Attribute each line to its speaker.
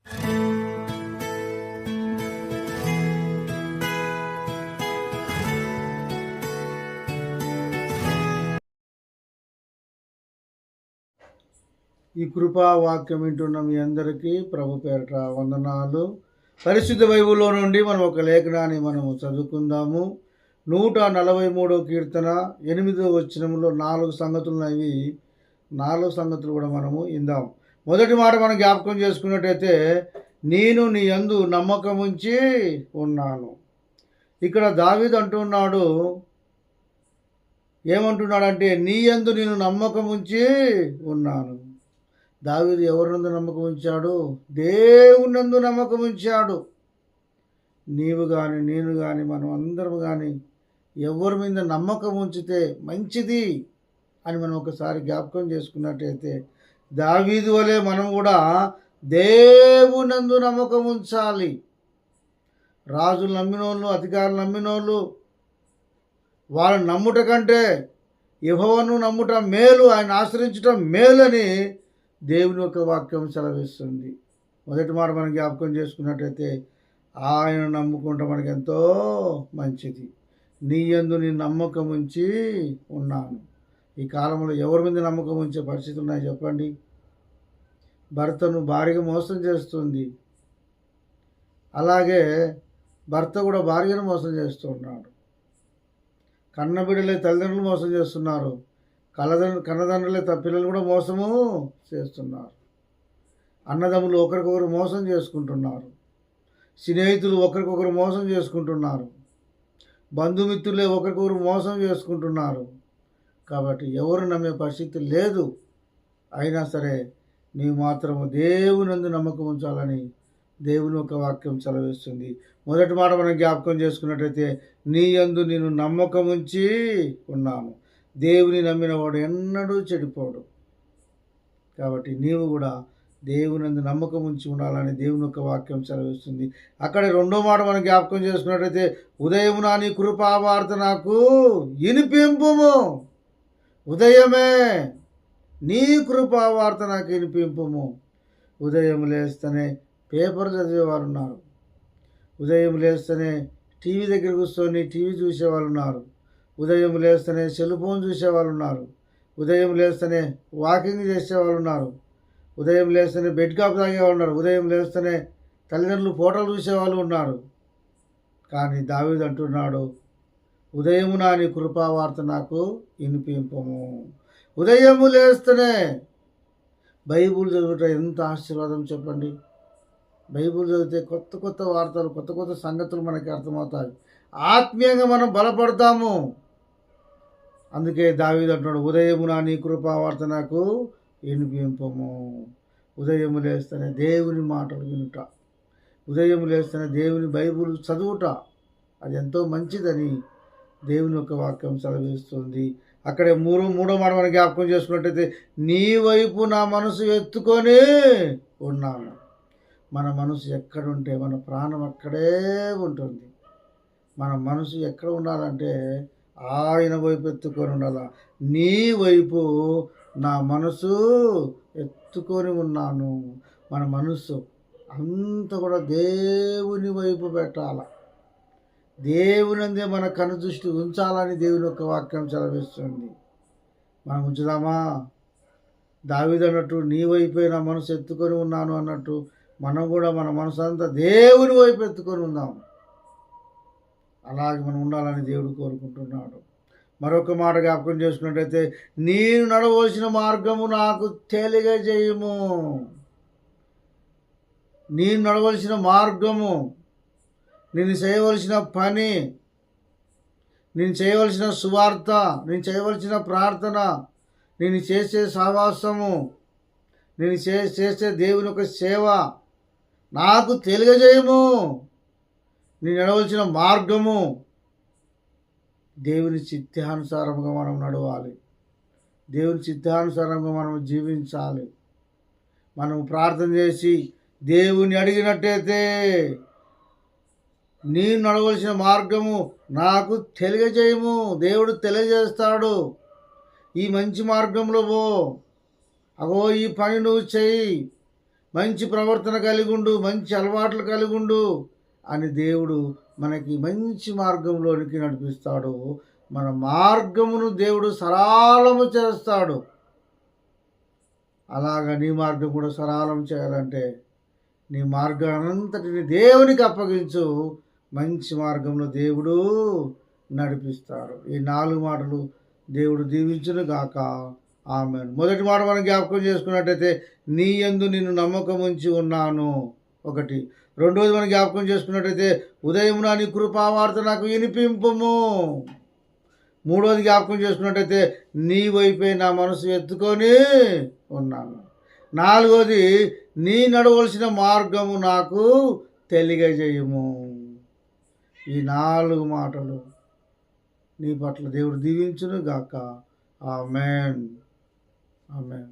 Speaker 1: ఈ కృపా వాక్యం వింటున్న మీ అందరికీ ప్రభు పేరట వందనాలు. పరిశుద్ధ బైబిల్లో నుండి మనం ఒక లేఖనాన్ని మనము చదువుకుందాము. 143 కీర్తన 8వ వచనంలో 4 సంగతులు ఉన్నవి. 4 సంగతులు కూడా మనము ఇందాం. మొదటి మాట మనం జ్ఞాపకం చేసుకున్నట్టయితే, నేను నీ యందు నమ్మకం ఉంచి ఉన్నాను. ఇక్కడ దావీదు అంటున్నాడు, ఏమంటున్నాడంటే, నీ యందు నేను నమ్మకం ఉంచి ఉన్నాను. దావీదు ఎవరినందు నమ్మకం ఉంచాడు? దేవునందు నమ్మకం ఉంచాడు. నీవు కానీ నేను కానీ మనం అందరం కానీ ఎవరి మీద నమ్మకం ఉంచితే మంచిది అని మనం ఒకసారి జ్ఞాపకం చేసుకున్నట్టయితే, దావీదు వలె మనం కూడా దేవునందు నమ్మకం ఉంచాలి. రాజులు నమ్మినోళ్ళు, అధికారులు నమ్మినోళ్ళు, వాళ్ళని నమ్ముట కంటే యెహోవాను నమ్ముట మేలు, ఆయన ఆశ్రయించటం మేలని దేవుని యొక్క వాక్యం సెలవిస్తుంది. మొదటి మాట మనం జ్ఞాపకం చేసుకున్నట్టయితే, ఆయన నమ్ముకుంటే మనకి ఎంతో మంచిది. నీ యందు నేను నమ్మకం ఉంచి ఉన్నాను. ఈ కాలంలో ఎవరి మీద నమ్మకం ఉంచే పరిస్థితులు ఉన్నాయి చెప్పండి? భర్తను భార్యగా మోసం చేస్తుంది, అలాగే భర్త కూడా భార్యను మోసం చేస్తున్నాడు. కన్నబిడ్డలే తల్లిదండ్రులు మోసం చేస్తున్నారు, కన్నదండ్రులే పిల్లలు కూడా మోసము చేస్తున్నారు. అన్నదమ్ములు ఒకరికొకరు మోసం చేసుకుంటున్నారు, స్నేహితులు ఒకరికొకరు మోసం చేసుకుంటున్నారు, బంధుమిత్రులే ఒకరికొకరు మోసం చేసుకుంటున్నారు. కాబట్టి ఎవరు నమ్మే పరిస్థితి లేదు. అయినా సరే నీవు మాత్రము దేవునందు నమ్మకం ఉంచాలని దేవుని యొక్క వాక్యం సెలవిస్తుంది. మొదటి మాట మనం జ్ఞాపకం చేసుకున్నట్టయితే, నీ యందు నేను నమ్మకం ఉంచి ఉన్నాను. దేవుని నమ్మిన వాడు ఎన్నడూ చెడిపోడు. కాబట్టి నీవు కూడా దేవునందు నమ్మకం ఉంచి ఉండాలని దేవుని యొక్క వాక్యం సెలవిస్తుంది. అక్కడ రెండో మాట మనం జ్ఞాపకం చేసుకున్నట్టయితే, ఉదయం నా నీ కృపావార్త నాకు వినిపింపుము. ఉదయమే నీ కృపావార్త నాకు వినిపింపుము. ఉదయం లేస్తేనే పేపర్ చదివేవారు ఉన్నారు, ఉదయం లేస్తేనే టీవీ దగ్గర కూర్చొని టీవీ చూసేవాళ్ళు ఉన్నారు, ఉదయం లేస్తేనే సెల్ ఫోన్ చూసేవాళ్ళు ఉన్నారు, ఉదయం లేస్తేనే వాకింగ్ చేసేవాళ్ళు ఉన్నారు, ఉదయం లేస్తేనే బెడ్ కాఫ్ తాగేవాళ్ళు ఉన్నారు, ఉదయం లేస్తేనే తల్లిదండ్రులు ఫోటోలు చూసేవాళ్ళు ఉన్నారు. కానీ దావీదు అంటున్నాడు, ఉదయము నా నీ కృపావార్త నాకు వినిపింపము. ఉదయము లేస్తేనే బైబిల్ చదువుట ఎంత ఆశీర్వాదం చెప్పండి. బైబిల్ చదివితే కొత్త కొత్త వార్తలు, కొత్త కొత్త సంగతులు మనకి అర్థమవుతాయి. ఆత్మీయంగా మనం బలపడతాము. అందుకే దావీదు అంటున్నాడు, ఉదయము నా నీ కృపావార్త నాకు వినిపింపము. ఉదయం లేస్తేనే దేవుని మాటలు వినుట, ఉదయం లేస్తేనే దేవుని బైబిల్ చదువుట, అది ఎంతో మంచిదని దేవుని యొక్క వాక్యం సెలవిస్తుంది. అక్కడే మూడో మాట మనం జ్ఞాపకం చేసుకున్నట్టయితే, నీ వైపు నా మనసు ఎత్తుకొని ఉన్నాను. మన మనసు ఎక్కడుంటే మన ప్రాణం అక్కడే ఉంటుంది. మన మనసు ఎక్కడ ఉండాలంటే ఆయన వైపు ఎత్తుకొని ఉండాల. నీ వైపు నా మనసు ఎత్తుకొని ఉన్నాను. మన మనసు అంతా కూడా దేవుని వైపు పెట్టాల, దేవునందే మన కనుదృష్టి ఉంచాలని దేవుని యొక్క వాక్యం సెలవిస్తుంది. మనం ఉంచుదామా? దావీదు అన్నట్టు నీ వైపే నా మనసు ఎత్తుకొని ఉన్నాను అన్నట్టు మనం కూడా మన మనసు అంతా దేవుని వైపు ఎత్తుకొని ఉందాం. అలాగే మనం ఉండాలని దేవుడు కోరుకుంటున్నాడు. మరొక మాట జ్ఞాపకం చేసుకున్నట్టయితే, నేను నడవలసిన మార్గము నాకు తెలియజేయము. నేను నడవలసిన మార్గము, నేను చేయవలసిన పని, నేను చేయవలసిన సువార్త, నేను చేయవలసిన ప్రార్థన, నేను చేసే సహవాసము, నేను చేసే దేవుని యొక్క సేవ నాకు తెలియజేయము. నేను నడవలసిన మార్గము, దేవుని చిత్తానుసారంగా మనం నడవాలి, దేవుని చిత్తానుసారంగా మనం జీవించాలి. మనం ప్రార్థన చేసి దేవుని అడిగినట్టయితే, నేను నడవలసిన మార్గము నాకు తెలియజేయము. దేవుడు తెలియజేస్తాడు, ఈ మంచి మార్గంలో పో, అగో ఈ పని నువ్వు చెయ్యి, మంచి ప్రవర్తన కలిగి ఉండు, మంచి అలవాట్లు కలిగి ఉండు అని దేవుడు మనకి మంచి మార్గంలోనికి నడిపిస్తాడు. మన మార్గమును దేవుడు సరళము చేస్తాడు. అలాగా నీ మార్గం కూడా సరళం చేయాలంటే నీ మార్గానంతటిని దేవునికి అప్పగించు. మంచి మార్గంలో దేవుడు నడిపిస్తాడు. ఈ 4 మాటలు దేవుడు దీవించును గాక. ఆమేన్. మొదటి మాట మనం జ్ఞాపకం చేసుకున్నట్టయితే నీ యందు నేను నమ్మకం ఉంచి ఉన్నాను. ఒకటి. రెండోది మనం జ్ఞాపకం చేసుకున్నట్టయితే ఉదయమున నీ కృపావార్త నాకు వినిపింపుము. మూడోది జ్ఞాపకం చేసుకున్నట్టయితే నీ వైపే నా మనసు ఎత్తుకొని ఉన్నాను. నాలుగోది నీ నడవలసిన మార్గము నాకు తెలియజేయము. ఈ 4 మాటలు నీ పట్ల దేవుడు దీవించును గాక. ఆమేన్. ఆమేన్.